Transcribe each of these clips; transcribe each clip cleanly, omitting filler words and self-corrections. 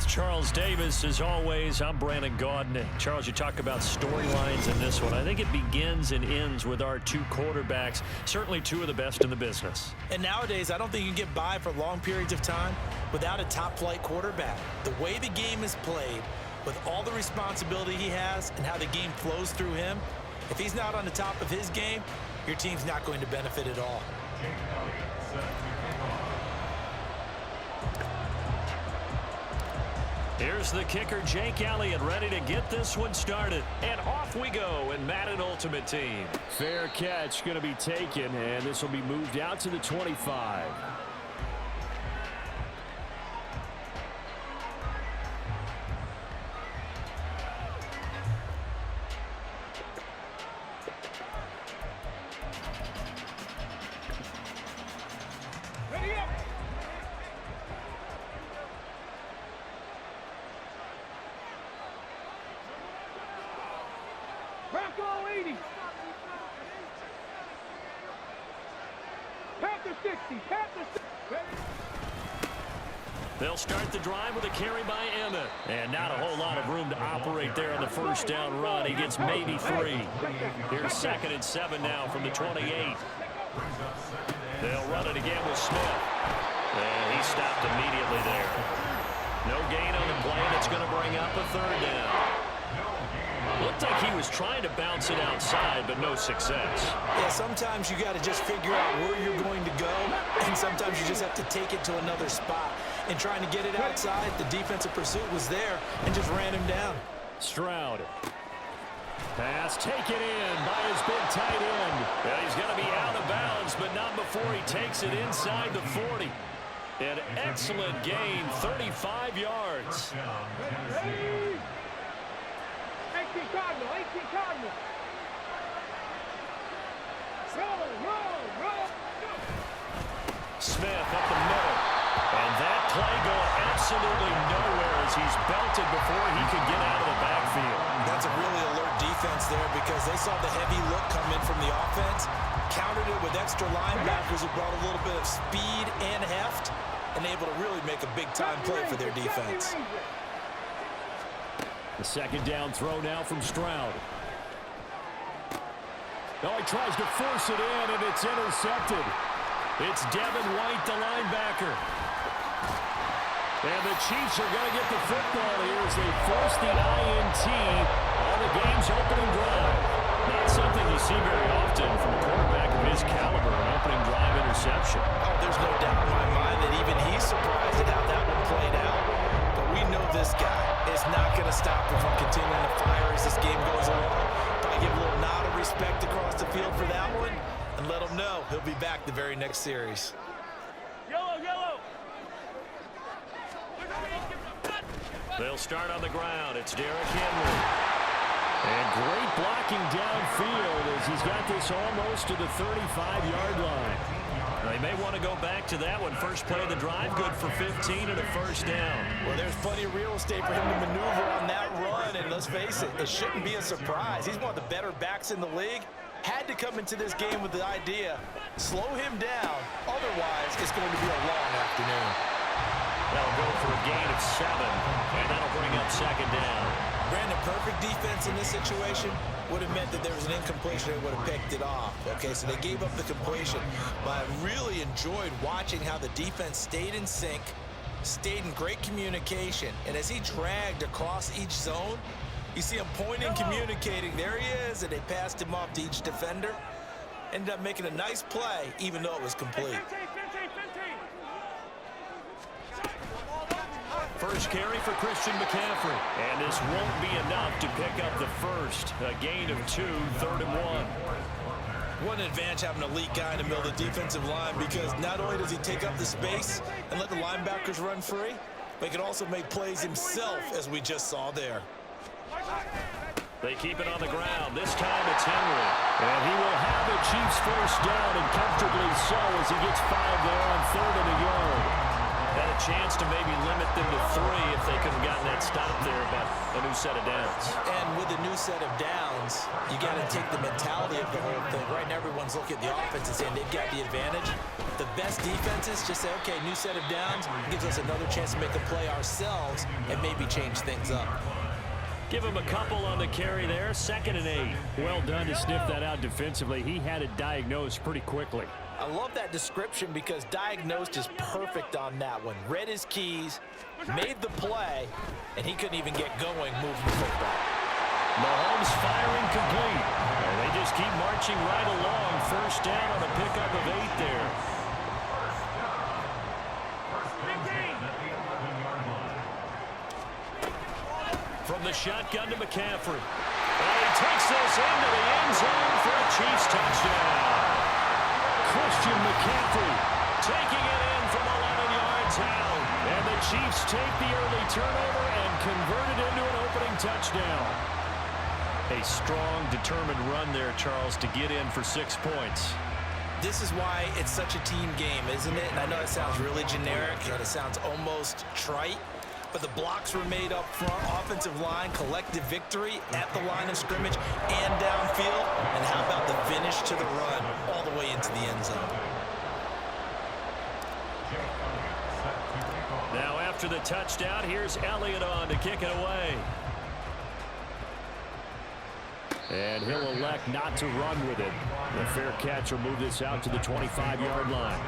With Charles Davis, as always, I'm Brandon Gaudin. Charles, you talk about storylines in this one. I think it begins and ends with our two quarterbacks, certainly two of the best in the business. And nowadays, I don't think you can get by for long periods of time without a top-flight quarterback. The way the game is played, with all the responsibility he has and how the game flows through him, if he's not on the top of his game, your team's not going to benefit at all. Here's the kicker, Jake Elliott, ready to get this one started. And off we go in Madden Ultimate Team. Fair catch going to be taken, and this will be moved out to the 25. They'll start the drive with a carry by Emmett. And not a whole lot of room to operate there on the first down run. He gets maybe 3. Here's 2nd and 7 now from the 28. They'll run it again with Smith. And he stopped immediately there. No gain on the play. That's going to bring up a 3rd down. Looked like he was trying to bounce it outside, but no success. Yeah, sometimes you got to just figure out where you're going to go, and sometimes you just have to take it to another spot. And trying to get it outside, the defensive pursuit was there and just ran him down. Stroud. Pass taken in by his big tight end. Well, he's going to be out of bounds, but not before he takes it inside the 40. An excellent gain, 35 yards. 18 Cardinal. Roll. Smith up the middle. And that play going absolutely nowhere as he's belted before he could get out of the backfield. That's a really alert defense there because they saw the heavy look come in from the offense, countered it with extra linebackers who brought a little bit of speed and heft, and able to really make a big-time play for their defense. The 2nd down throw now from Stroud. Oh, he tries to force it in, and it's intercepted. It's Devin White, the linebacker. And the Chiefs are going to get the football here as they force the INT on the game's opening drive. Not something you see very often from a quarterback of his caliber, an opening drive interception. Oh, there's no doubt in my mind that even he's surprised at how that one played out. But we know this guy is not going to stop him from continuing to fire as this game goes along. Probably give a little nod of respect across the field for that one and let him know he'll be back the very next series. Yellow. They'll start on the ground. It's Derrick Henry. And great blocking downfield as he's got this almost to the 35-yard line. They may want to go back to that one. First play of the drive, good for 15 and a 1st down. Well, there's plenty of real estate for him to maneuver on that run, and let's face it shouldn't be a surprise. He's one of the better backs in the league. Had to come into this game with the idea, slow him down, otherwise it's going to be a long afternoon. That'll go for a gain of 7, and that'll bring up 2nd down. Brandon, perfect defense in this situation would have meant that there was an incompletion. They would have picked it off. Okay, so they gave up the completion. But I really enjoyed watching how the defense stayed in sync, stayed in great communication. And as he dragged across each zone, you see him pointing, communicating. There he is, and they passed him off to each defender. Ended up making a nice play, even though it was complete. First carry for Christian McCaffrey. And this won't be enough to pick up the first. A gain of 2, 3rd and 1. What an advantage having an elite guy in the middle of the defensive line, because not only does he take up the space and let the linebackers run free, but he can also make plays himself, as we just saw there. They keep it on the ground. This time it's Henry. And he will have the Chiefs 1st down, and comfortably so as he gets 5 there on 3rd and a yard. And a chance to maybe limit them to 3 if they could have gotten that stop there, but a new set of downs. And with a new set of downs, you got to take the mentality of the whole thing. Right now, everyone's looking at the offense and saying they've got the advantage. The best defenses just say, okay, new set of downs gives us another chance to make a play ourselves and maybe change things up. Give him a couple on the carry there. 2nd and 8. Well done to sniff that out defensively. He had it diagnosed pretty quickly. I love that description because diagnosed is perfect on that one. Read his keys, made the play, and he couldn't even get going moving the football. Mahomes firing complete. And they just keep marching right along. 1st down on a pickup of 8 there. From the shotgun to McCaffrey. And he takes this into the end zone for a Chiefs touchdown. Christian McCaffrey Taking it in from 11 yards out. And the Chiefs take the early turnover and convert it into an opening touchdown. A strong, determined run there, Charles, to get in for 6 points. This is why it's such a team game, isn't it? And I know it sounds really generic and it sounds almost trite, but the blocks were made up front, offensive line, collective victory at the line of scrimmage and downfield. And how about the finish to the run all the way into the end zone? Now after the touchdown, here's Elliott on to kick it away. And he'll elect not to run with it. The fair catch will move this out to the 25-yard line.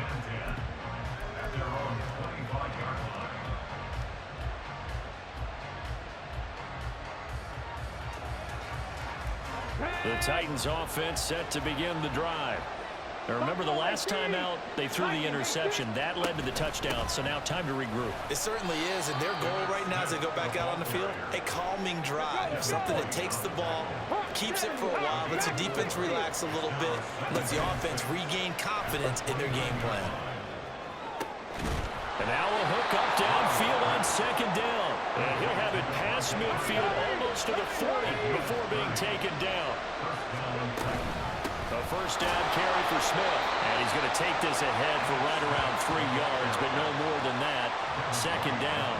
The Titans offense set to begin the drive. Now remember, the last time out, they threw the interception. That led to the touchdown, so now time to regroup. It certainly is, and their goal right now as they go back out on the field, a calming drive, something that takes the ball, keeps it for a while, lets the defense relax a little bit, lets the offense regain confidence in their game plan. And now a hook up downfield on 2nd down. And he'll have it past midfield almost to the 40 before being taken down. A 1st down carry for Smith. And he's going to take this ahead for right around 3 yards, but no more than that. 2nd down.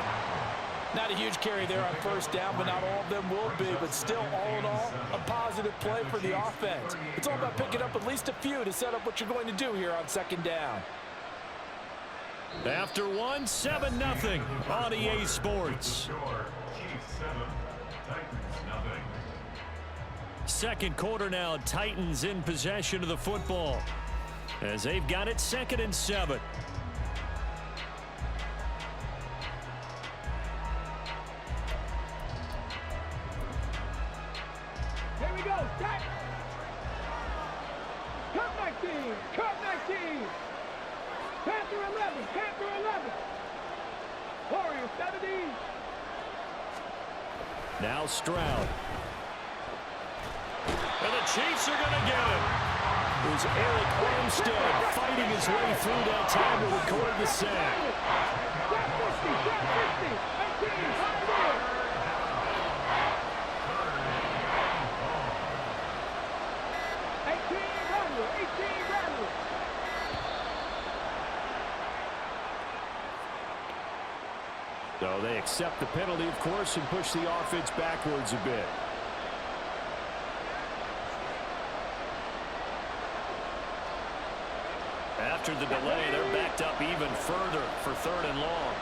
Not a huge carry there on 1st down, but not all of them will be. But still, all in all, a positive play for the offense. It's all about picking up at least a few to set up what you're going to do here on 2nd down. After 1, 7-0 on EA Sports. Second quarter now, Titans in possession of the football as they've got it 2nd and 7. Here we go. Set. Cut 19. Cut 19. Panther 11. Panther 11. Warrior 70. Now Stroud. And the Chiefs are going to get it. It was Eric Armstead fighting his way through that time to record the sack. Set 50. Set 50. 18. High 18 Radler. 18 Radler. So they accept the penalty, of course, and push the offense backwards a bit. After the delay, they're backed up even further for 3rd and long.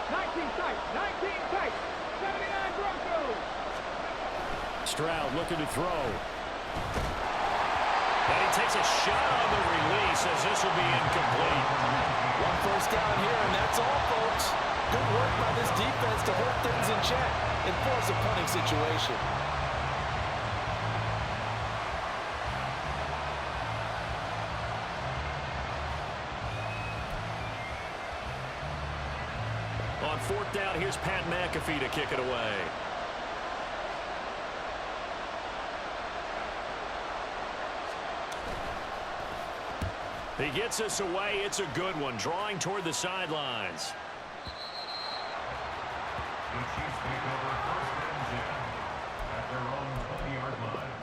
19 tight. 19 tight. 79 Broncos. Stroud looking to throw. And he takes a shot on the release as this will be incomplete. 1 1st down here, and that's all, folks. Good work by this defense to hold things in check and force a punting situation. On 4th down, here's Pat McAfee to kick it away. He gets us away. It's a good one, drawing toward the sidelines. The Chiefs take over 1st and 10 at their own 20-yard line.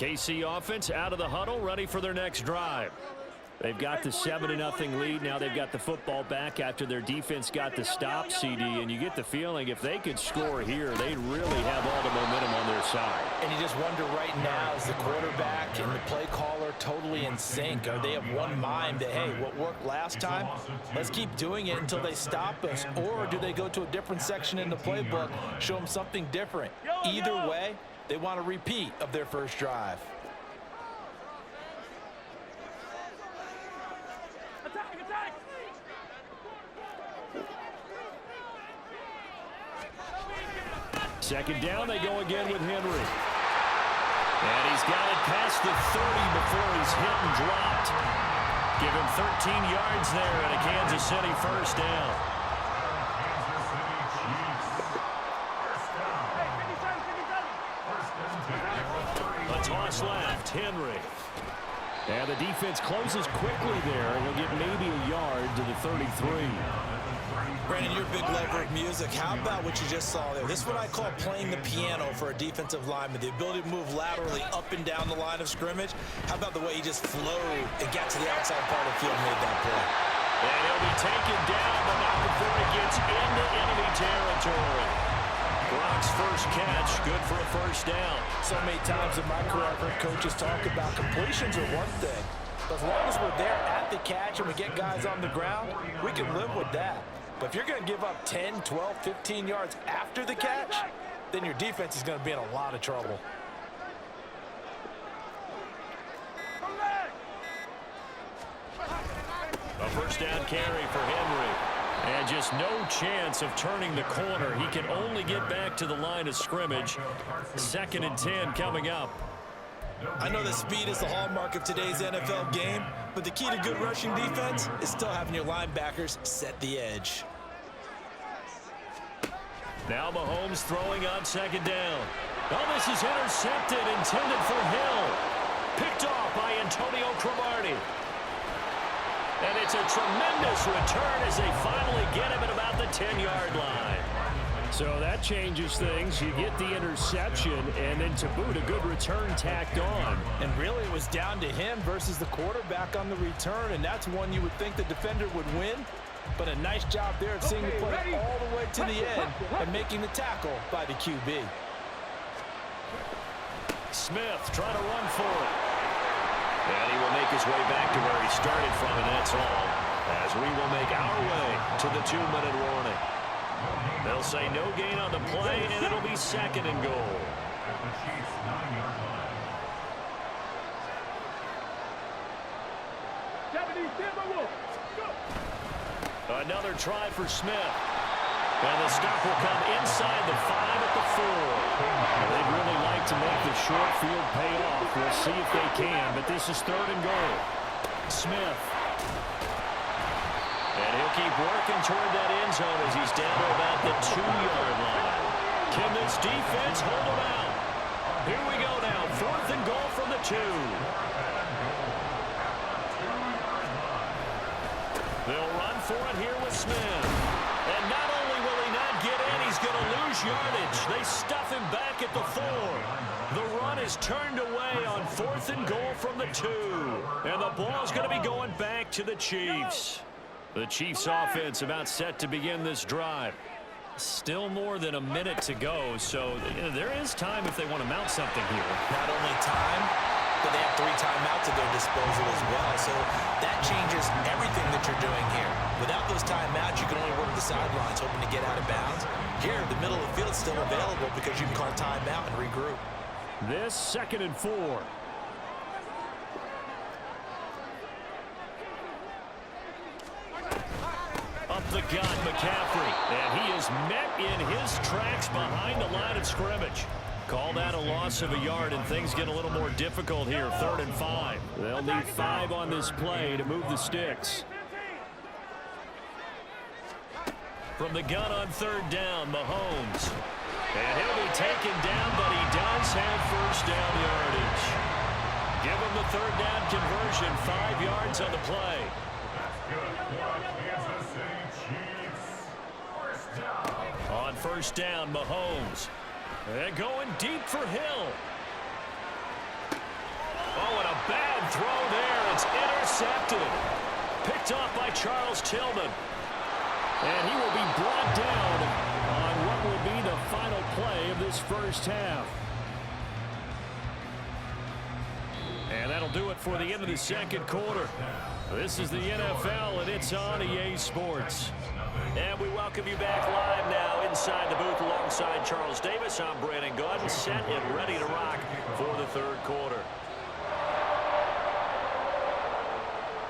KC offense out of the huddle, ready for their next drive. They've got the 7-0 lead. Now they've got the football back after their defense got the stop, CD. And you get the feeling if they could score here, they'd really have all the momentum on their side. And you just wonder right now, is the quarterback and the play caller totally in sync? Are they of one mind that, hey, what worked last time, let's keep doing it until they stop us? Or do they go to a different section in the playbook, show them something different? Either way, they want a repeat of their first drive. Second down, they go again with Henry. And he's got it past the 30 before he's hit and dropped. Give him 13 yards there and a Kansas City first down. A toss left, Henry. And the defense closes quickly there, and he'll get maybe a yard to the 33. Brandon, you're a big lover of music. How about what you just saw there? This is what I call playing the piano for a defensive lineman. The ability to move laterally up and down the line of scrimmage. How about the way he just flowed and got to the outside part of the field and made that play? And he'll be taken down, but not before he gets into enemy territory. Brock's first catch, good for a first down. So many times in my career, I've heard coaches talk about completions are one thing. But as long as we're there at the catch and we get guys on the ground, we can live with that. But if you're going to give up 10, 12, 15 yards after the catch, then your defense is going to be in a lot of trouble. A first down carry for Henry. And just no chance of turning the corner. He can only get back to the line of scrimmage. 2nd and 10 coming up. I know that speed is the hallmark of today's NFL game, but the key to good rushing defense is still having your linebackers set the edge. Now Mahomes throwing on 2nd down. Oh, this is intercepted, intended for Hill. Picked off by Antonio Cromartie. And it's a tremendous return as they finally get him at about the 10-yard line. So that changes things. You get the interception, and then to boot, a good return tacked on. And really, it was down to him versus the quarterback on the return, and that's one you would think the defender would win. But a nice job there of seeing the play all the way to the end and making the tackle by the QB. Smith trying to run for it. And he will make his way back to where he started from, and that's all. As we will make our way to the 2-minute warning. They'll say no gain on the play, and it'll be 2nd and goal. Another try for Smith. And the stop will come inside the 5 at the 4. They'd really like to make the short field pay off. We'll see if they can, but this is 3rd and goal. Smith. And he'll keep working toward that end zone as he's down to about the 2-yard line. Can this defense hold him out? Here we go now. 4th and goal from the 2. They'll run for it here with Smith. And not only will he not get in, he's going to lose yardage. They stuff him back at the 4. The run is turned away on 4th and goal from the 2. And the ball's going to be going back to the Chiefs. The Chiefs offense about set to begin this drive. Still more than a minute to go, so there is time if they want to mount something here. Not only time, but they have 3 timeouts at their disposal as well. So that changes everything that you're doing here. Without those timeouts, you can only work the sidelines, hoping to get out of bounds. Here, the middle of the field is still available because you can call timeout and regroup. This 2nd and 4. Up the gut, McCaffrey. And he is met in his tracks behind the line of scrimmage. Call that a loss of a yard, and things get a little more difficult here. 3rd and 5. They'll need 5 on this play to move the sticks. From the gun on 3rd down, Mahomes. And he'll be taken down, but he does have first down yardage. Give him the 3rd down conversion, 5 yards on the play. On 1st down, Mahomes. And going deep for Hill. Oh, and a bad throw there. It's intercepted. Picked off by Charles Tillman. And he will be brought down on what will be the final play of this first half. And that'll do it for the end of the second quarter. This is the NFL, and it's on EA Sports. And we welcome you back live now inside the booth alongside Charles Davis. I'm Brandon Gaudin, set and ready to rock for the third quarter.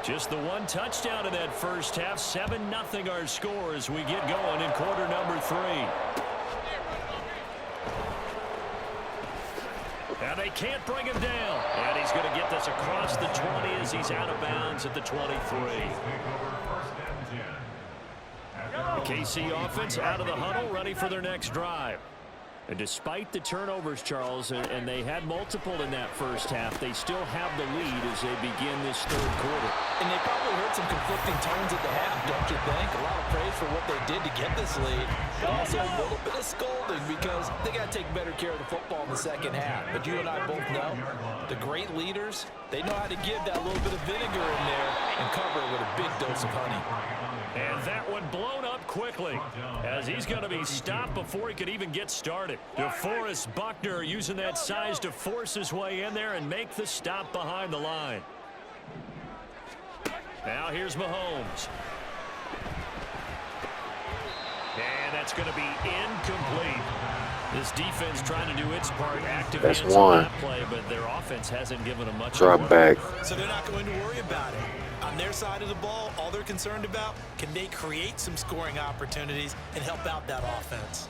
Just the one touchdown in that first half. 7-0 our score as we get going in quarter number 3. And they can't bring him down. And he's going to get this across the 20 as he's out of bounds at the 23. The KC offense out of the huddle, ready for their next drive. And despite the turnovers, Charles, and they had multiple in that first half, they still have the lead as they begin this third quarter. And they probably heard some conflicting tones at the half, don't you think? A lot of praise for what they did to get this lead. But also a little bit of scolding because they got to take better care of the football in the second half. But you and I both know the great leaders, they know how to give that little bit of vinegar in there and cover it with a big dose of honey. And that one blown up quickly as he's going to be stopped before he could even get started. DeForest Buckner using that size to force his way in there and make the stop behind the line. Now here's Mahomes. And that's going to be incomplete. This defense trying to do its part, active hands on that play, but their offense hasn't given them much. Drop back. So they're not going to worry about it. On their side of the ball, all they're concerned about, can they create some scoring opportunities and help out that offense?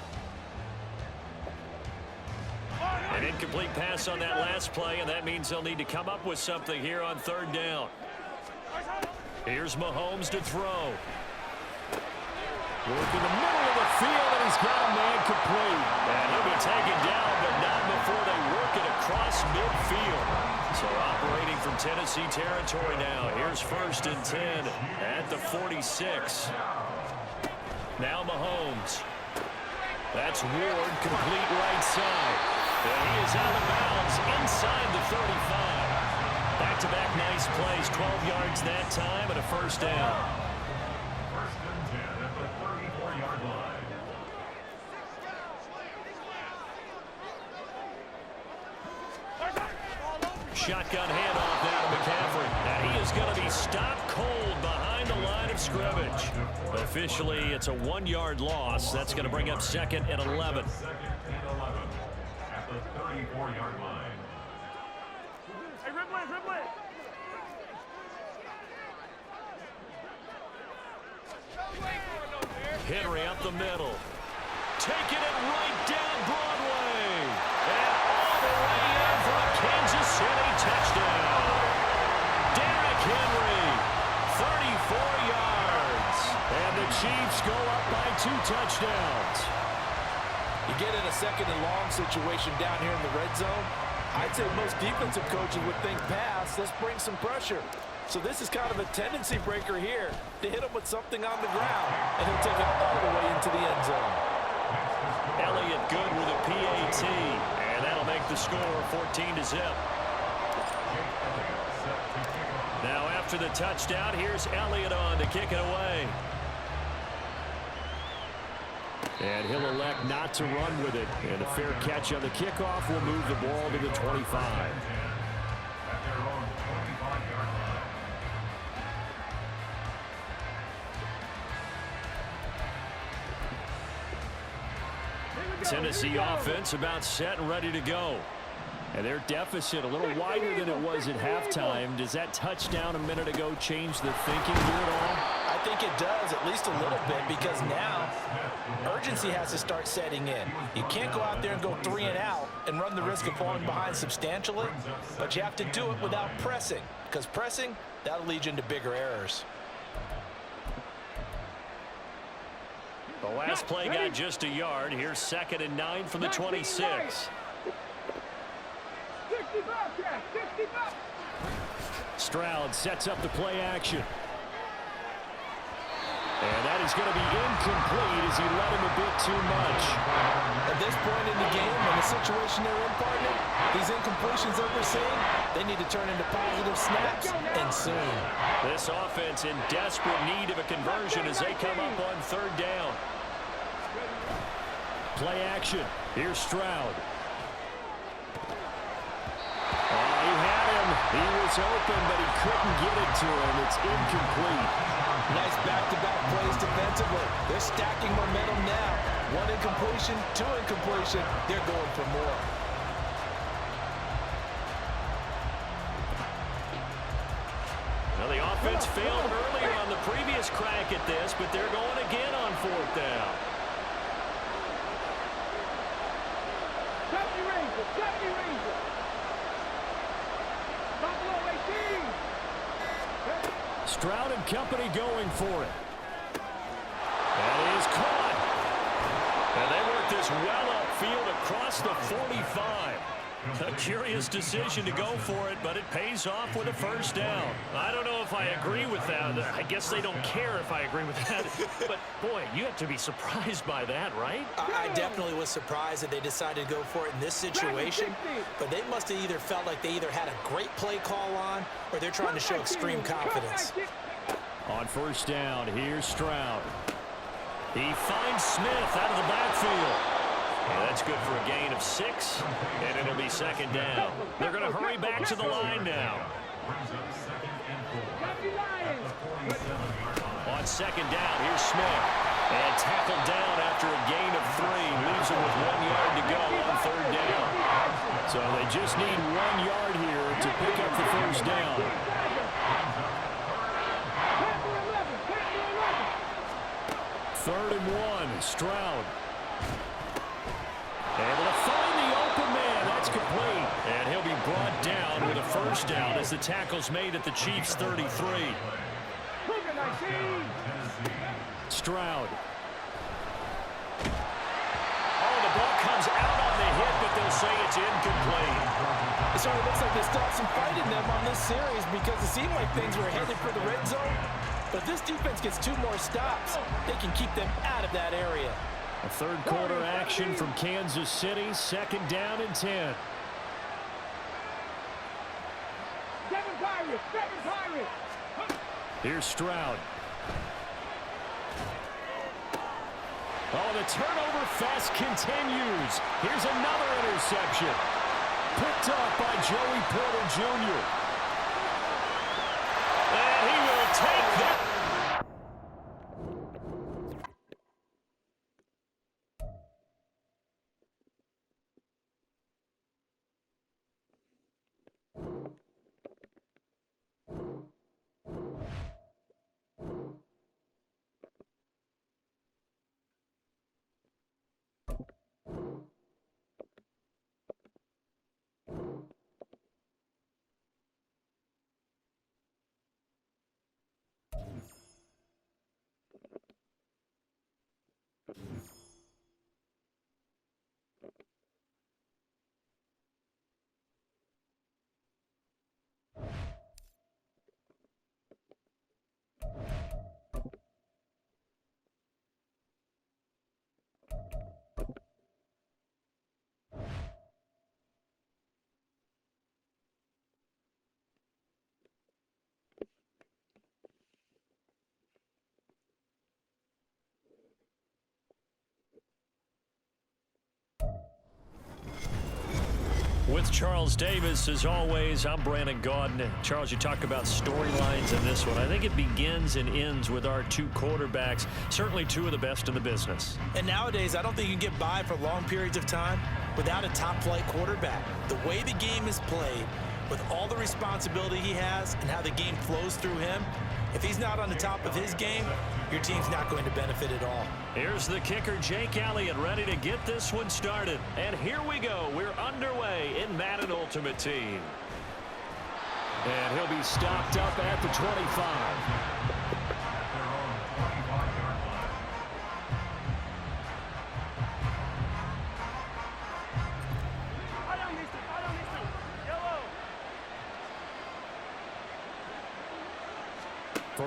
An incomplete pass on that last play, and that means they'll need to come up with something here on third down. Here's Mahomes to throw. Working the middle of the field, and he's got a man complete. And he'll be taken down, but not before they work it across midfield. So operating from Tennessee territory now. Here's 1st and 10 at the 46. Now Mahomes. That's Ward, complete right side. And he is out of bounds inside the 35. Back-to-back nice plays, 12 yards that time and a first down. 1st and 10 at the 34-yard line. Shotgun handoff now to McCaffrey. Now he is going to be stopped cold behind the line of scrimmage. Officially, it's a 1-yard loss. That's going to bring up 2nd and 11. 2nd and 11 at the 34-yard line. Hey, Ripley. Henry up the middle. Taking it right down Broadway. And all the way in for a Kansas City touchdown. Derrick Henry, 34 yards. And the Chiefs go up by 2 touchdowns. You get in a 2nd and long situation down here in the red zone, I'd say most defensive coaches would think pass, let's bring some pressure. So this is kind of a tendency breaker here to hit him with something on the ground, and he'll take it all the way into the end zone. Elliott good with a PAT, and that'll make the score 14-0. Now after the touchdown, here's Elliott on to kick it away. And he'll elect not to run with it. And a fair catch on the kickoff will move the ball to the 25. Tennessee offense about set and ready to go. And their deficit a little wider than it was at halftime. Does that touchdown a minute ago change the thinking here at all? I think it does, at least a little bit, because now urgency has to start setting in. You can't go out there and go 3 and out and run the risk of falling behind substantially, but you have to do it without pressing, because pressing, that'll lead you into bigger errors. The last play got just a yard. Here's 2nd and 9 from the 26. Stroud sets up the play action. And that is going to be incomplete as he led him a bit too much. At this point in the game, in the situation they're in, partner, these incompletions that we're seeing, they need to turn into positive snaps, and soon. This offense in desperate need of a conversion as they come up on third down. Play action. Here's Stroud. He had him. He was open, but he couldn't get it to him. It's incomplete. Nice back-to-back plays defensively. They're stacking momentum now. One incompletion, two incompletion. They're going for more. Now the offense failed earlier on the previous crack at this, but they're going again on fourth down. Safety Ranger, Safety Ranger. Buffalo 18. Stroud and company going for it. That is caught. And they work this well upfield across the 45. A curious decision to go for it, but it pays off with a first down. I don't know if I agree with that. I guess they don't care if I agree with that. But, boy, you have to be surprised by that, right? I definitely was surprised that they decided to go for it in this situation, but they must have either felt like they either had a great play call on or they're trying to show extreme confidence. On first down, here's Stroud. He finds Smith out of the backfield. Yeah, that's good for a gain of 6, and it'll be second down. They're going to hurry back to the line now. On second down, here's Smith. And tackled down after a gain of 3. Leaves him with 1 yard to go on third down. So they just need 1 yard here to pick up the first down. Third and 1, Stroud. Able to find the open man. That's complete. And he'll be brought down with a first down as the tackle's made at the Chiefs' 33. Stroud. Oh, the ball comes out on the hit, but they'll say it's incomplete. It certainly looks like they still have some fight in them on this series because it seemed like things were headed for the red zone. But if this defense gets 2 more stops, they can keep them out of that area. A third quarter action from Kansas City. Second down and 10. Seven Pirates, Seven Pirates. Here's Stroud. Oh, the turnover fest continues. Here's another interception. Picked up by Joey Porter Jr. And he will take that. With Charles Davis, as always, I'm Brandon Gaudin. Charles, you talk about storylines in this one. I think it begins and ends with our 2 quarterbacks, certainly 2 of the best in the business. And nowadays, I don't think you can get by for long periods of time without a top-flight quarterback. The way the game is played, with all the responsibility he has and how the game flows through him, if he's not on the top of his game, your team's not going to benefit at all. Here's the kicker, Jake Elliott, ready to get this one started. And here we go. We're underway in Madden Ultimate Team. And he'll be stopped up at the 25.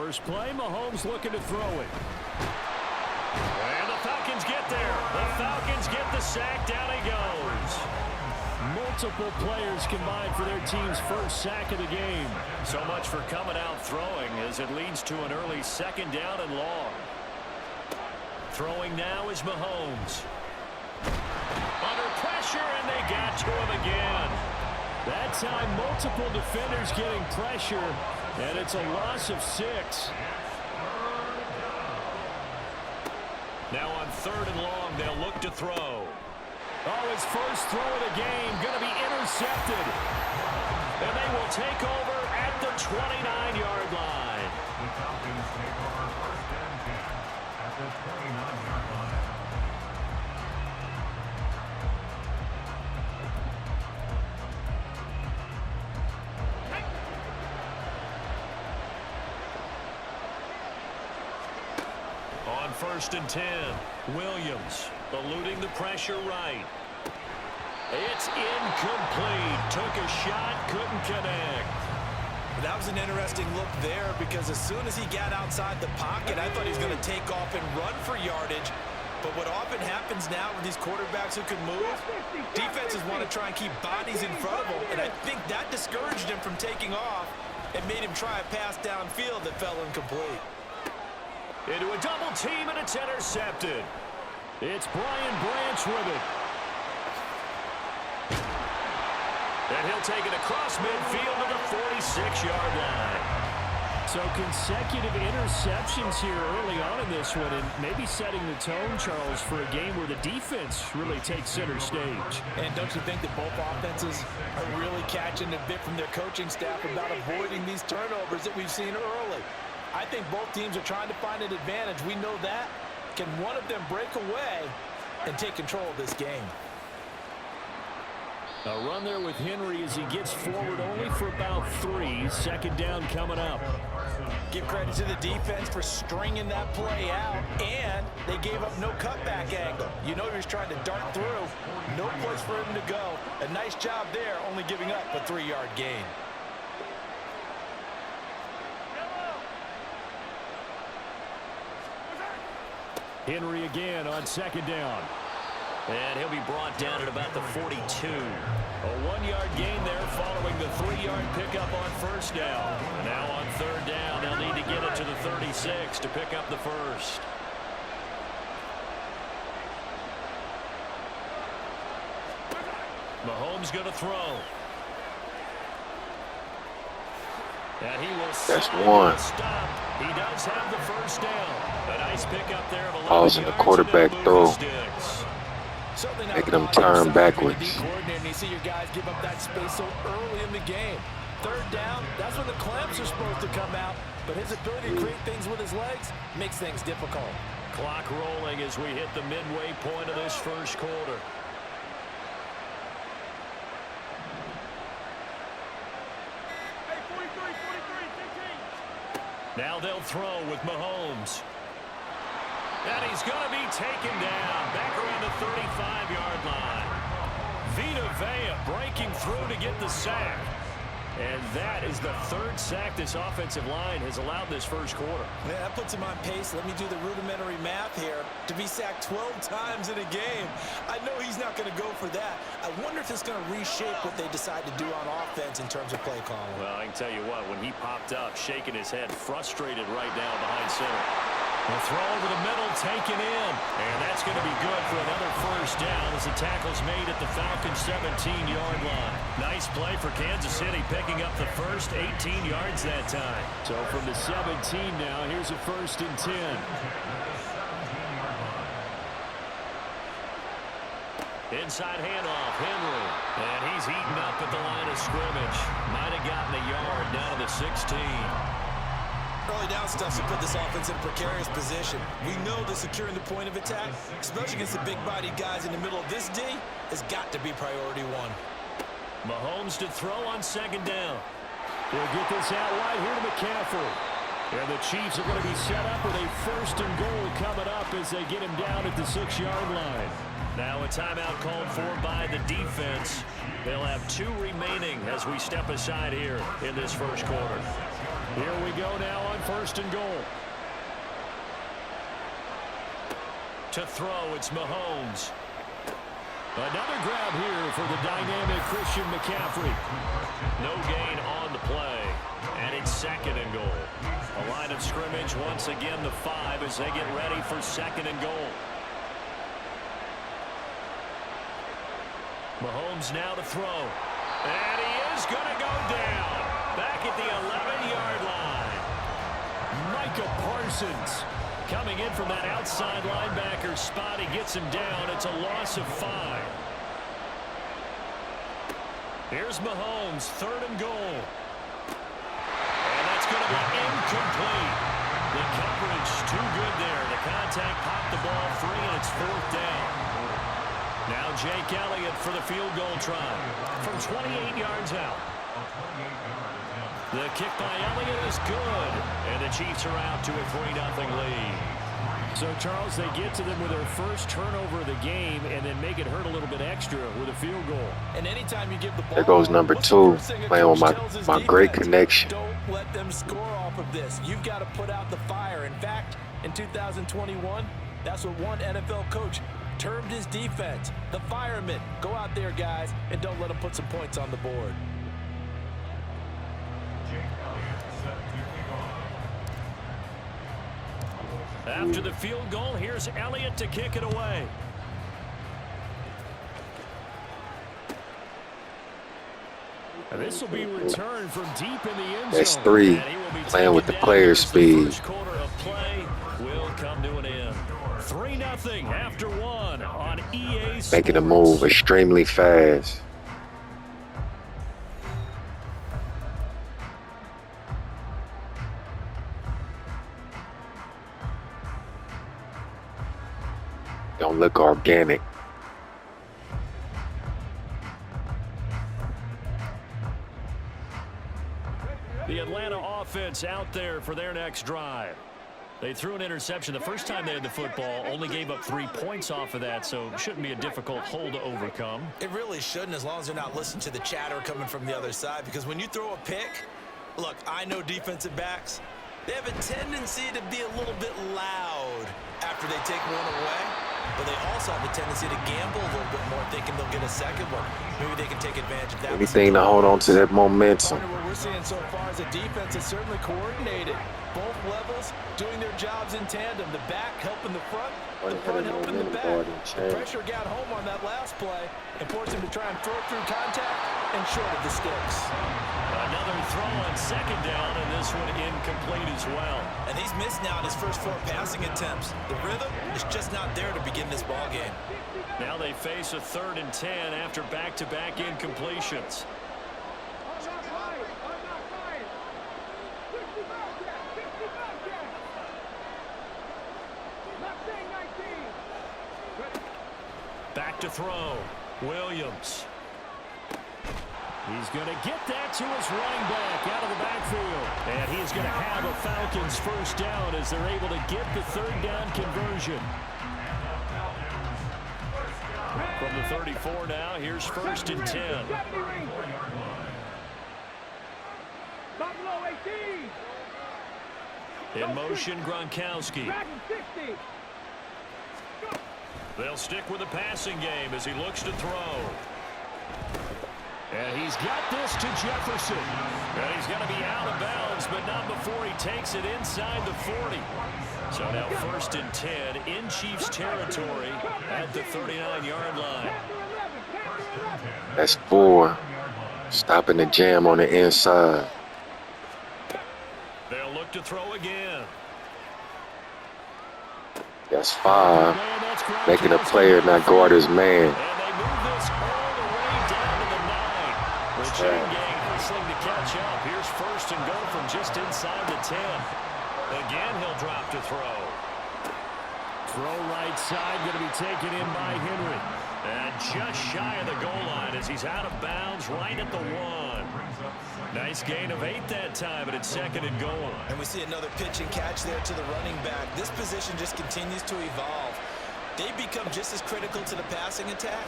first play, Mahomes looking to throw it. And the Falcons get there. The Falcons get the sack. Down he goes. Multiple players combined for their team's first sack of the game. So much for coming out throwing as it leads to an early second down and long. Throwing now is Mahomes. Under pressure, and they got to him again. That time, multiple defenders getting pressure, and it's a loss of 6. Now on 3rd and long, they'll look to throw. Oh, his first throw of the game going to be intercepted. And they will take over at the 29-yard line. The Falcons take over first and 10 at the 29-yard line. On 1st and 10, Williams eluding the pressure right. It's incomplete. Took a shot, couldn't connect. That was an interesting look there because as soon as he got outside the pocket, I thought he was going to take off and run for yardage. But what often happens now with these quarterbacks who can move, defenses want to try and keep bodies in front of them, and I think that discouraged him from taking off and made him try a pass downfield that fell incomplete. Into a double team, and it's intercepted. It's Brian Branch with it. And he'll take it across midfield to the 46-yard line. So consecutive interceptions here early on in this one, and maybe setting the tone, Charles, for a game where the defense really takes center stage. And don't you think that both offenses are really catching a bit from their coaching staff about avoiding these turnovers that we've seen early? I think both teams are trying to find an advantage. We know that. Can one of them break away and take control of this game? A run there with Henry as he gets forward only for about 3. Second down coming up. Give credit to the defense for stringing that play out, and they gave up no cutback angle. You know he was trying to dart through. No place for him to go. A nice job there, only giving up a 3-yard gain. Henry again on second down. And he'll be brought down at about the 42. A 1-yard gain there following the 3-yard pickup on first down. Now on 3rd down, they'll need to get it to the 36 to pick up the first. Mahomes going to throw. And he will stop. He does have the first down. A nice pickup there of 11 Pausing the quarterback throw. Making them turn backwards. And you see your guys give up that space so early in the game. 3rd down, that's when the clamps are supposed to come out. But his ability to create things with his legs makes things difficult. Clock rolling as we hit the midway point of this first quarter. Now they'll throw with Mahomes. And he's going to be taken down back around the 35-yard line. Vita Vea breaking through to get the sack. And that is the 3rd sack this offensive line has allowed this first quarter. Man, that puts him on pace. Let me do the rudimentary math here. To be sacked 12 times in a game, I know he's not going to go for that. I wonder if it's going to reshape what they decide to do on offense in terms of play calling. Well, I can tell you what, when he popped up, shaking his head, frustrated right now behind center. The throw over the middle, taken in. And that's going to be good for another first down as the tackle's made at the Falcons' 17-yard line. Nice play for Kansas City, picking up the first 18 yards that time. So from the 17 now, here's a 1st and 10. Inside handoff, Henry. And he's heating up at the line of scrimmage. Might have gotten a yard down to the 16. Early down stuff to put this offense in a precarious position. We know that securing the point of attack, especially against the big-bodied guys in the middle of this D, has got to be priority 1. Mahomes to throw on 2nd down. They'll get this out wide here to McCaffrey. And the Chiefs are going to be set up with a 1st and goal coming up as they get him down at the 6-yard line. Now a timeout called for by the defense. They'll have 2 remaining as we step aside here in this first quarter. Here we go now on 1st and goal. To throw, it's Mahomes. Another grab here for the dynamic Christian McCaffrey. No gain on the play. And it's 2nd and goal. A line of scrimmage, once again the 5 as they get ready for 2nd and goal. Mahomes now to throw. And he is going to go down. Back at the 11-yard line. Micah Parsons coming in from that outside linebacker spot. He gets him down. It's a loss of 5. Here's Mahomes, 3rd and goal. And that's going to be incomplete. The coverage too good there. The contact popped the ball free, and it's 4th down. Now Jake Elliott for the field goal try from 28 yards out. The kick by Elliott is good, and the Chiefs are out to a 3-0 lead. So, Charles, they get to them with their first turnover of the game and then make it hurt a little bit extra with a field goal. And anytime you give the ball, There goes number 2, playing with my great connection. Don't let them score off of this. You've got to put out the fire. In fact, in 2021, that's what one NFL coach termed his defense. The firemen. Go out there, guys, and don't let them put some points on the board. After the field goal, here's Elliott to kick it away. And this will be returned from deep in the end zone. That's 3, playing with the player speed. First quarter of play will come to an end. 3-0 after 1 on EA Sports. Making a move extremely fast. Don't look organic. The Atlanta offense out there for their next drive. They threw an interception the first time they had the football, only gave up 3 points off of that, so it shouldn't be a difficult hole to overcome. It really shouldn't, as long as they're not listening to the chatter coming from the other side, because when you throw a pick, look, I know defensive backs, they have a tendency to be a little bit loud after they take one away, but they also have a tendency to gamble a little bit more, thinking they'll get a second one. Maybe they can take advantage of that. Anything to hold on to that momentum. What we're seeing so far is a defense is certainly coordinated. Both levels doing their jobs in tandem. The back helping the front helping the back. The pressure got home on that last play and forced him to try and throw through contact and short of the sticks. Another throw on 2nd down, and this one incomplete as well. And he's missed now in his first 4 passing attempts. The rhythm is just not there to begin this ball game. Now they face a 3rd and 10 after back-to-back incompletions. Back to throw. Williams. He's going to get that to his running back out of the backfield. And he's going to have a Falcons first down as they're able to get the 3rd down conversion. From the 34 now, here's 1st and 10. In motion, Gronkowski. They'll stick with the passing game as he looks to throw. And he's got this to Jefferson. And he's going to be out of bounds, but not before he takes it inside the 40. So now 1st and 10 in Chiefs territory at the 39-yard line. That's 4. Stopping the jam on the inside. They'll look to throw again. That's 5. Making a player not guard his man. And they move this all the way down to the 9. The chain gang hustling to catch up. Here's 1st and goal from just inside the 10. Again, he'll drop to throw. Throw right side, going to be taken in by Henry. And just shy of the goal line as he's out of bounds right at the 1. Nice gain of 8 that time, but it's 2nd and goal. And we see another pitch and catch there to the running back. This position just continues to evolve. They become just as critical to the passing attack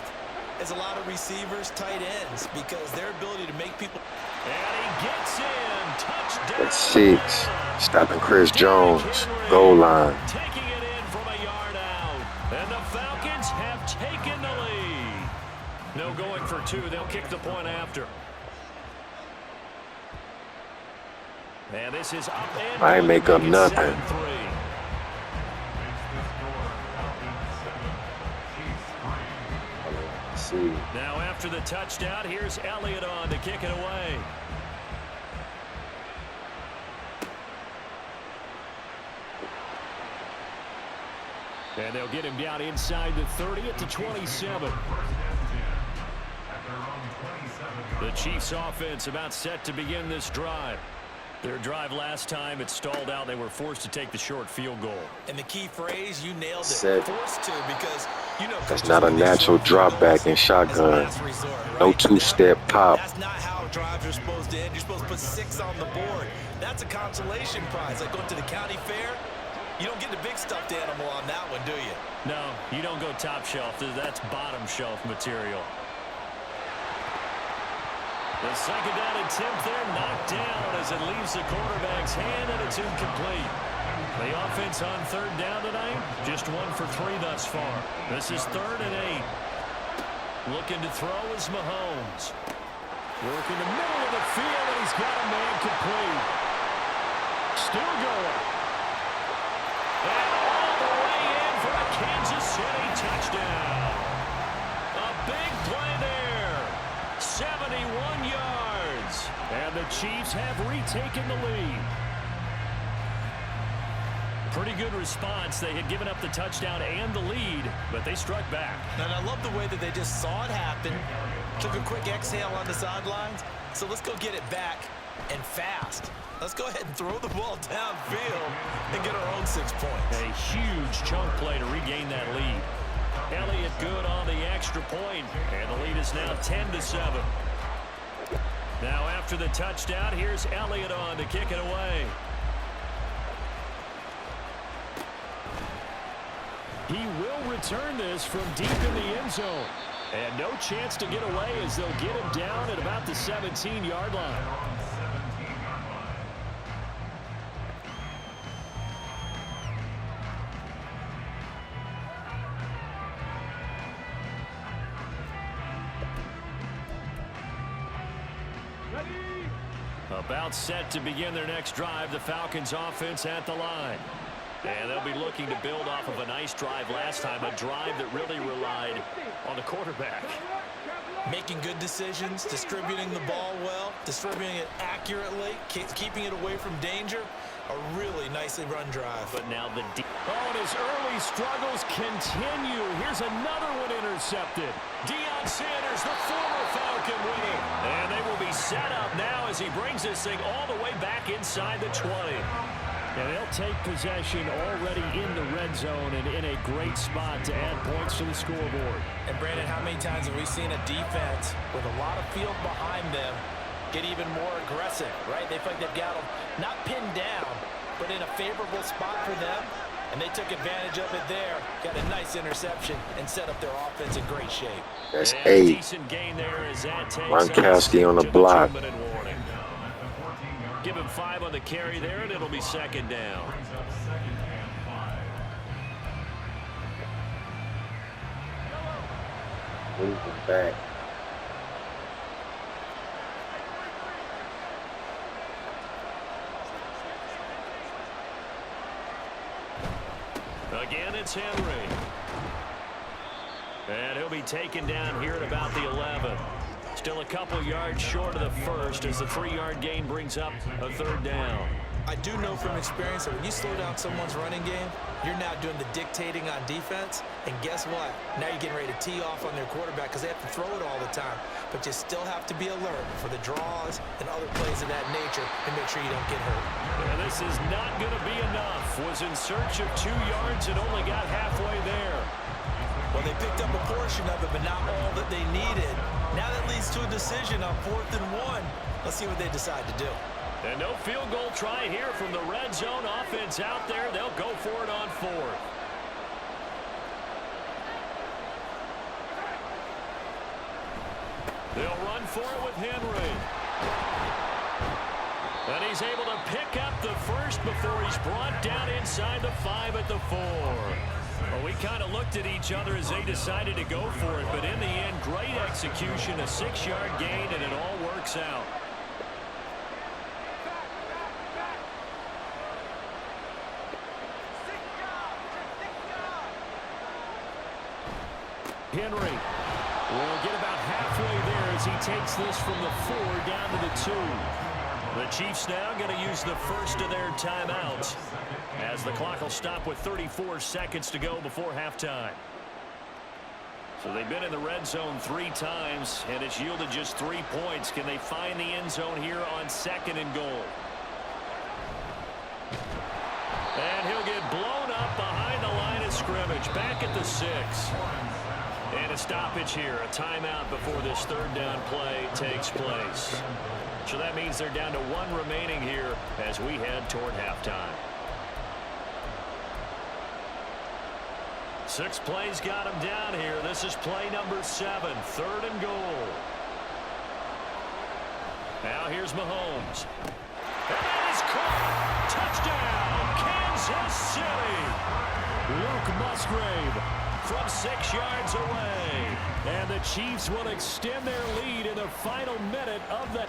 as a lot of receivers, tight ends, because their ability to make people And he gets in. Touchdown. That's 6. Stopping Chris Jones. Goal line. Taking it in from a yard out. And the Falcons have taken the lead. No going for 2. They'll kick the point after. And this is up and I ain't make up nothing. 7-3. See. Now after the touchdown, here's Elliott on to kick it away. And they'll get him down inside the 30 at the 27. The Chiefs offense about set to begin this drive. Their drive last time, it stalled out. They were forced to take the short field goal. And the key phrase, you nailed it. Set. Forced to, because you know That's not a natural drop back in shotgun. No 2-step pop. That's not how drives are supposed to end. You're supposed to put 6 on the board. That's a consolation prize. Like going to the county fair, you don't get the big stuffed animal on that one, do you? No, you don't go top shelf. That's bottom shelf material. The second down attempt there knocked down as it leaves the quarterback's hand, and it's incomplete. The offense on third down tonight, just 1 for 3 thus far. This is 3rd and 8. Looking to throw is Mahomes. Working the middle of the field, and he's got a man complete. Still going. And all the way in for a Kansas City touchdown. A big play there. 71 yards. And the Chiefs have retaken the lead. Pretty good response. They had given up the touchdown and the lead, but they struck back. And I love the way that they just saw it happen, took a quick exhale on the sidelines. So let's go get it back, and fast. Let's go ahead and throw the ball downfield and get our own 6 points. A huge chunk play to regain that lead. Elliott good on the extra point, and the lead is now 10-7. Now after the touchdown, here's Elliott on to kick it away. He will return this from deep in the end zone. And no chance to get away as they'll get him down at about the 17-yard line. About set to begin their next drive, the Falcons offense at the line. And they'll be looking to build off of a nice drive last time, a drive that really relied on the quarterback. Making good decisions, distributing the ball well, distributing it accurately, keeping it away from danger. A really nicely run drive. But now the and his early struggles continue. Here's another one intercepted. Deion Sanders, the former Falcon, with it. And they will be set up now as he brings this thing all the way back inside the 20. And they'll take possession already in the red zone and in a great spot to add points to the scoreboard. And Brandon, how many times have we seen a defense with a lot of field behind them get even more aggressive, right? They feel like they've got them not pinned down, but in a favorable spot for them, and they took advantage of it there, got a nice interception, and set up their offense in great shape. That's and 8. Decent gain there as that takes Gronkowski on the block. Give him 5 on the carry there, and it'll be second down. Moving back. Again, it's Henry. And he'll be taken down here at about the 11. Still a couple yards short of the first as the 3-yard gain brings up a third down. I do know from experience that when you slow down someone's running game, you're now doing the dictating on defense. And guess what? Now you're getting ready to tee off on their quarterback because they have to throw it all the time. But you still have to be alert for the draws and other plays of that nature and make sure you don't get hurt. And this is not going to be enough. Was in search of 2 yards and only got halfway there. Well, they picked up a portion of it, but not all that they needed. Now that leads to a decision on 4th and 1. Let's see what they decide to do. And no field goal try here from the red zone offense out there. They'll go for it on 4th. They'll run for it with Henry. he's able to pick up the first before he's brought down inside the 5 at the 4. Well, we kind of looked at each other as they decided to go for it, but in the end, great execution, a 6-yard gain, and it all works out. Henry will get about halfway there as he takes this from the 4 down to the 2. The Chiefs now going to use the first of their timeouts as the clock will stop with 34 seconds to go before halftime. So they've been in the red zone 3 times, and it's yielded just 3 points. Can they find the end zone here on 2nd and goal? And he'll get blown up behind the line of scrimmage, back at the 6. And a stoppage here, a timeout before this 3rd down play takes place. So that means they're down to 1 remaining here as we head toward halftime. 6 plays got him down here. This is play number 7, 3rd and goal. Now here's Mahomes. And that is caught. Touchdown, Kansas City. Luke Musgrave from 6 yards away. And the Chiefs will extend their lead in the final minute of the...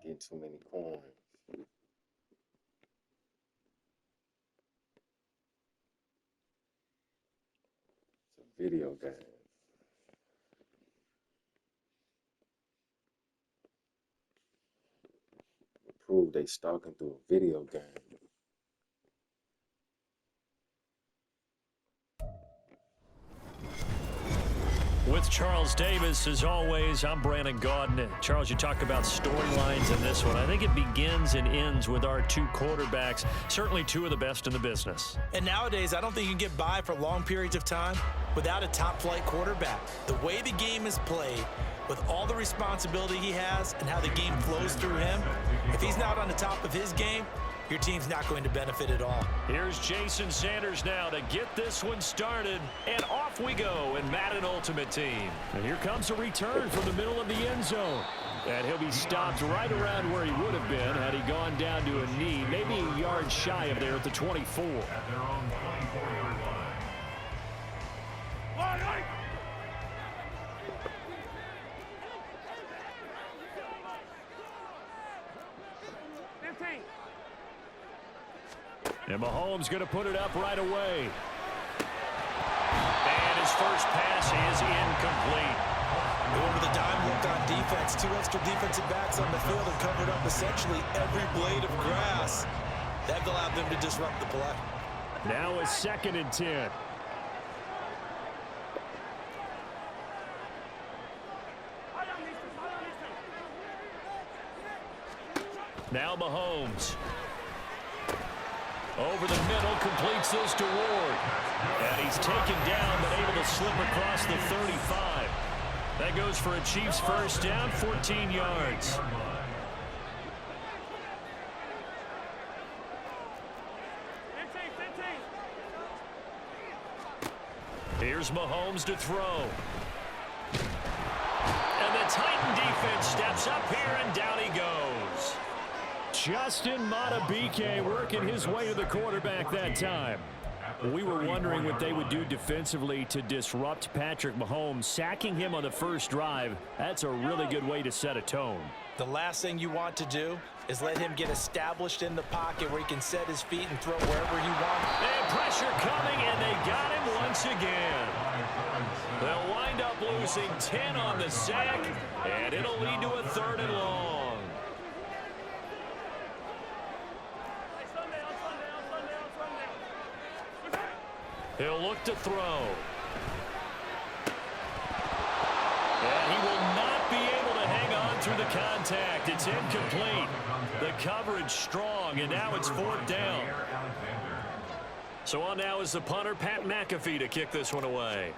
Get too many coins. It's a video game. Prove they stalking through a video game. With Charles Davis, as always, I'm Brandon Gaudin. Charles, you talk about storylines in this one. I think it begins and ends with our 2 quarterbacks, certainly 2 of the best in the business. And nowadays, I don't think you can get by for long periods of time without a top-flight quarterback. The way the game is played, with all the responsibility he has and how the game flows through him, if he's not on the top of his game, your team's not going to benefit at all. Here's Jason Sanders now to get this one started, and off we go in Madden Ultimate Team. And here comes a return from the middle of the end zone. And he'll be stopped right around where he would have been had he gone down to a knee, maybe a yard shy of there at the 24. At their own 24-yard line. And Mahomes going to put it up right away. And his first pass is incomplete. Going with a dime look on defense. 2 extra defensive backs on the field and covered up essentially every blade of grass. That allowed them to disrupt the play. Now a 2nd and 10. Now Mahomes. Over the middle, completes this to Ward. And he's taken down, but able to slip across the 35. That goes for a Chiefs first down, 14 yards. Here's Mahomes to throw. And the Titan defense steps up here, and down he goes. Justin Madubuike working his way to the quarterback that time. We were wondering what they would do defensively to disrupt Patrick Mahomes. Sacking him on the first drive, that's a really good way to set a tone. The last thing you want to do is let him get established in the pocket where he can set his feet and throw wherever he wants. And pressure coming, and they got him once again. They'll wind up losing 10 on the sack, and it'll lead to a 3rd and long. He'll look to throw. And he will not be able to hang on through the contact. It's It's incomplete. The coverage strong, and now it's 4th down. So on now is the punter, Pat McAfee, to kick this one away.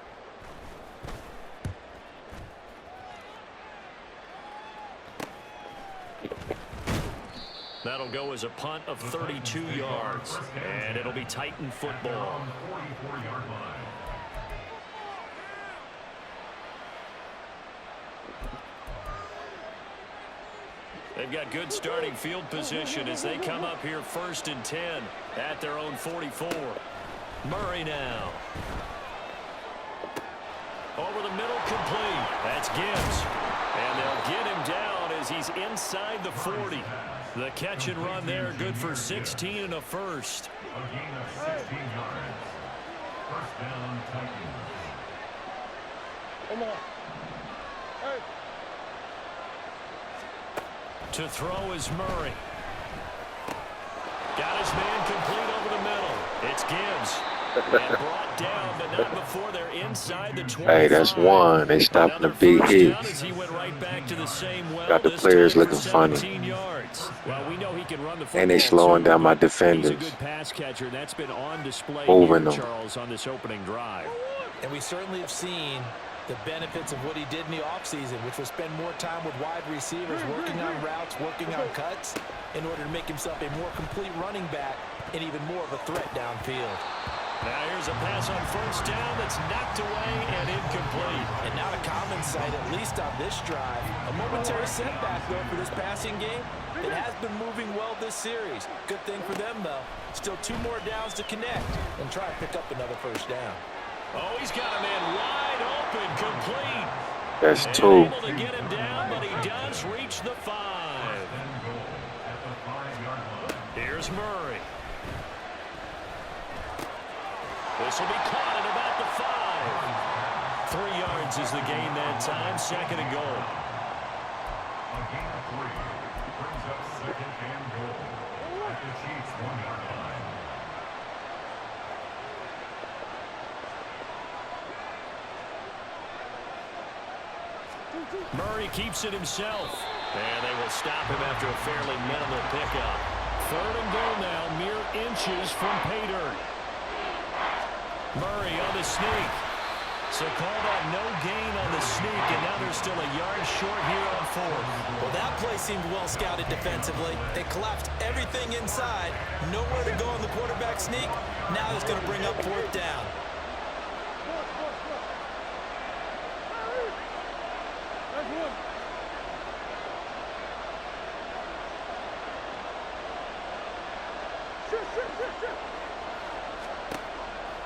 That'll go as a punt of 32 yards, and it'll be Titan football. They've got good starting field position as they come up here 1st and 10 at their own 44. Murray now. Over the middle, complete. That's Gibbs. And they'll get him down as he's inside the 40. The catch and run there, good for 16 and a first. A gain of 16 yards. First down, Titans. Come on. Hey. To throw is Murray. Got his man complete over the middle. It's Gibbs. And brought down, but not before they're inside the 25. Hey, that's one. They stopping the big hits. He went right back to the same well. Got the players looking funny. Yards. Well, we know he can run the football. And they slowing down my defenders. He's a good pass catcher. That's been on display Moving here, them. Charles, on this opening drive. And we certainly have seen the benefits of what he did in the offseason, which was spend more time with wide receivers, working on routes, working on cuts, in order to make himself a more complete running back and even more of a threat downfield. Now here's a pass on 1st down that's knocked away and incomplete. And not a common sight, at least on this drive. A momentary setback, though, for this passing game. It has been moving well this series. Good thing for them, though. Still 2 more downs to connect and try to pick up another 1st down. Oh, he's got a man wide open, complete. That's And 2. able to get him down, but he does reach the 5. Here's Murray. This will be caught at about the 5. 3 yards is the gain that time. 2nd and goal. A gain of 3 brings up 2nd and goal at the Chiefs' 1-yard line. Murray keeps it himself. And they will stop him after a fairly minimal pickup. 3rd and goal now, mere inches from pay dirt. Murray on the sneak. So called out no gain on the sneak, and now they're still a yard short here on 4th. Well, that play seemed well scouted defensively. They collapsed everything inside. Nowhere to go on the quarterback sneak. Now it's going to bring up 4th down.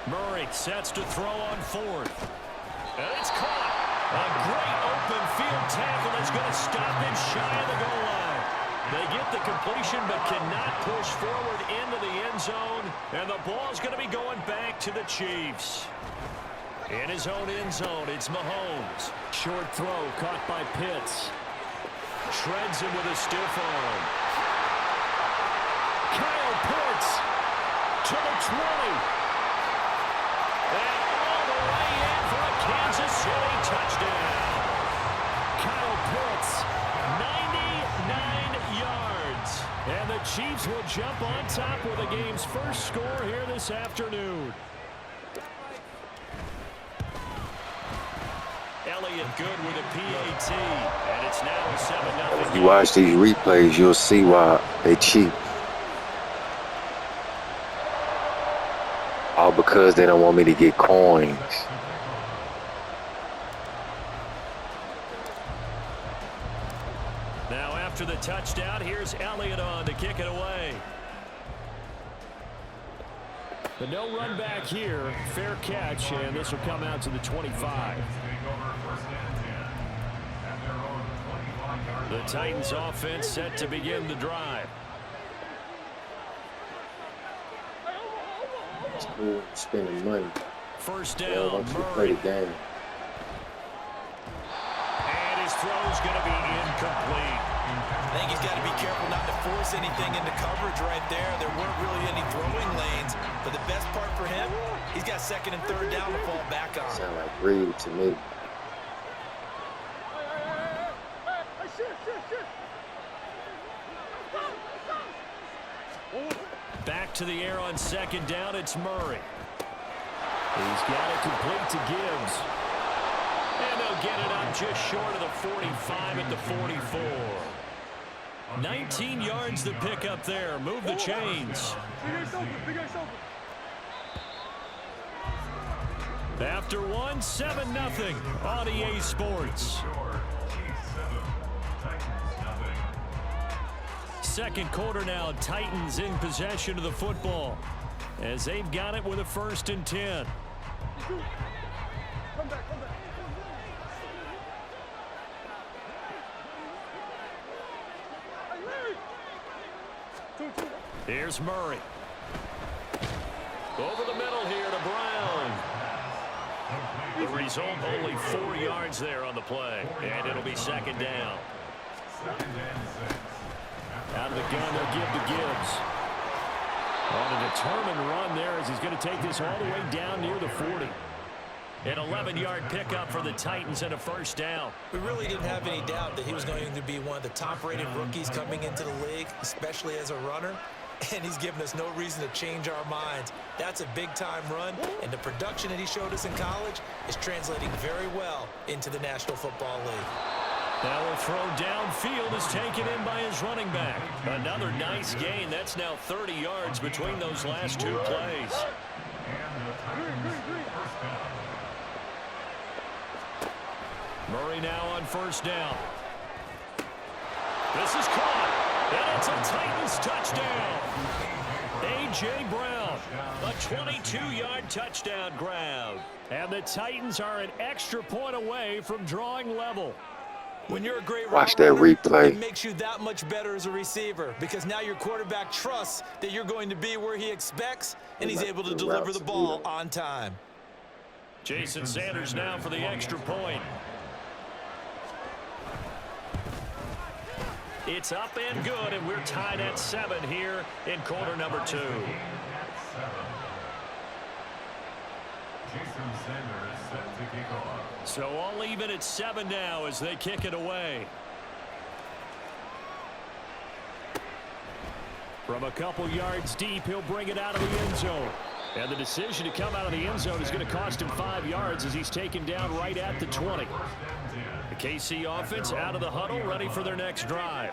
Murray sets to throw on 4th. And it's caught. A great open field tackle that's going to stop him shy of the goal line. They get the completion but cannot push forward into the end zone. And the ball's going to be going back to the Chiefs. In his own end zone, it's Mahomes. Short throw caught by Pitts. Shreds him with a stiff arm. Kyle Pitts to the 20. And all the way in for a Kansas City touchdown. Kyle Pitts, 99 yards. And the Chiefs will jump on top with the game's first score here this afternoon. Elliott good with a PAT. And it's now a 7-0. If you watch these replays, you'll see why they cheat. All because they don't want me to get coins. Now after the touchdown, here's Elliott on to kick it away. The no run back here, fair catch, and this will come out to the 25. The Titans offense set to begin the drive. School spending money. First They down, want you to play Murray. the game. And his throw's going to be incomplete. I think he's got to be careful not to force anything into coverage right there. There weren't really any throwing lanes. But the best part for him, he's got 2nd and 3rd down to fall back on. Sound like Reed to me. Hey, shit. to the air on second down. It's Murray. He's got it complete to Gibbs. And they'll get it up just short of the 45 at the 44. 19 yards to pick up there. Move the chains. After one, 7-0 on EA Sports. Second quarter now, Titans in possession of the football as they've got it with a 1st and 10. Come back. Here's Murray. Over the middle here to Brown. The result, only 4 yards there on the play, and it'll be second down. Out of the gun, they'll give to Gibbs. On a determined run there as he's going to take this all the way down near the 40. An 11-yard pickup for the Titans and a 1st down. We really didn't have any doubt that he was going to be one of the top-rated rookies coming into the league, especially as a runner. And he's given us no reason to change our minds. That's a big-time run, and the production that he showed us in college is translating very well into the National Football League. Now a throw downfield is taken in by his running back. Another nice gain. That's now 30 yards between those last 2 plays. Murray now on 1st down. This is caught, and it's a Titans touchdown. A.J. Brown, a 22-yard touchdown grab. And the Titans are an extra point away from drawing level. When you're a great Watch that runner, replay. it makes you that much better as a receiver because now your quarterback trusts that you're going to be where he expects, and he's able to deliver the ball on time. Jason Sanders now for the extra point. It's up and good, and we're tied at 7 here in quarter number 2. So all even at 7 now as they kick it away. From a couple yards deep, he'll bring it out of the end zone. And the decision to come out of the end zone is going to cost him 5 yards as he's taken down right at the 20. The KC offense out of the huddle, ready for their next drive.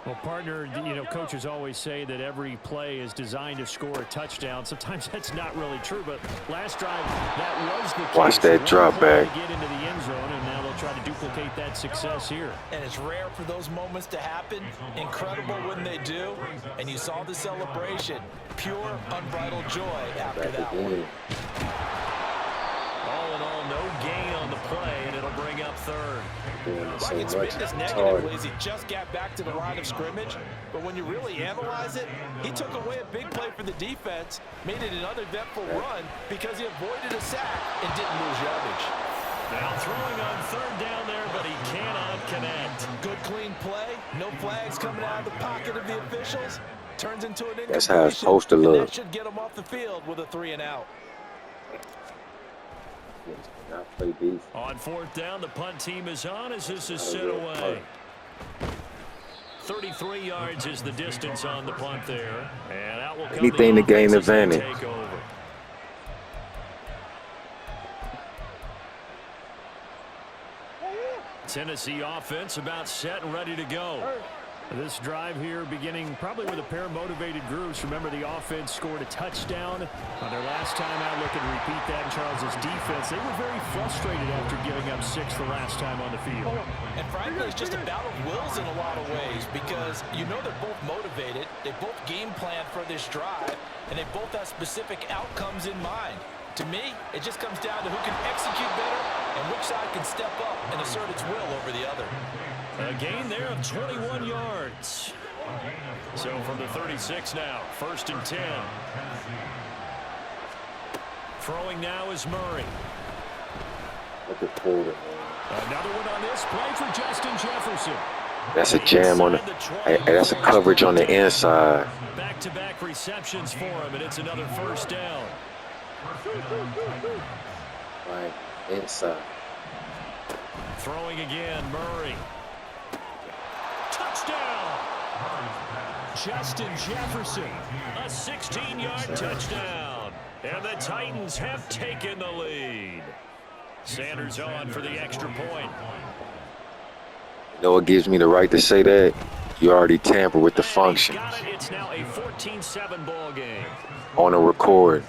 Well, partner, coaches always say that every play is designed to score a touchdown. Sometimes that's not really true, but last drive, that was the case. Watch that drop back. Get into the end zone, and now they'll try to duplicate that success here. And it's rare for those moments to happen. Incredible when they do. And you saw the celebration. Pure, unbridled joy after that one. All in all, no gain on the play, and it'll bring up 3rd. So It's much. this negatively as he just got back to the line of scrimmage. But when you really analyze it, he took away a big play for the defense, made it an uneventful run because he avoided a sack and didn't lose yardage. Now throwing on 3rd down there, but he cannot connect. Good clean play, no flags coming out of the pocket of the officials. Turns into an incompletion. That's how it's supposed to look. That should get him off the field with a 3 and out. Not play defense. On 4th down, the punt team is on as this is sent away. 33 yards is the distance on the punt there. And out will come Anything the to gain offense as they advantage. take over. Tennessee offense about set and ready to go. This drive here beginning probably with a pair of motivated groups. Remember, the offense scored a touchdown on their last time out. Looking to repeat that in Charles's defense. They were very frustrated after giving up 6 the last time on the field. And frankly, it's just a battle of wills in a lot of ways because you know they're both motivated. They both game plan for this drive, and they both have specific outcomes in mind. To me, it just comes down to who can execute better and which side can step up and assert its will over the other. A gain there of 21 yards. So from the 36 now, 1st and 10. Throwing now is Murray. Another one on this play for Justin Jefferson. That's a jam on the. That's a coverage on the inside. Back-to-back receptions for him, and it's another 1st down. Right inside. Throwing again, Murray. Touchdown! Justin Jefferson. A 16-yard touchdown. And the Titans have taken the lead. Sanders on for the extra point. You know what gives me the right to say that? You already tampered with the function. Got it. It's now a 14-7 ball game. On a record.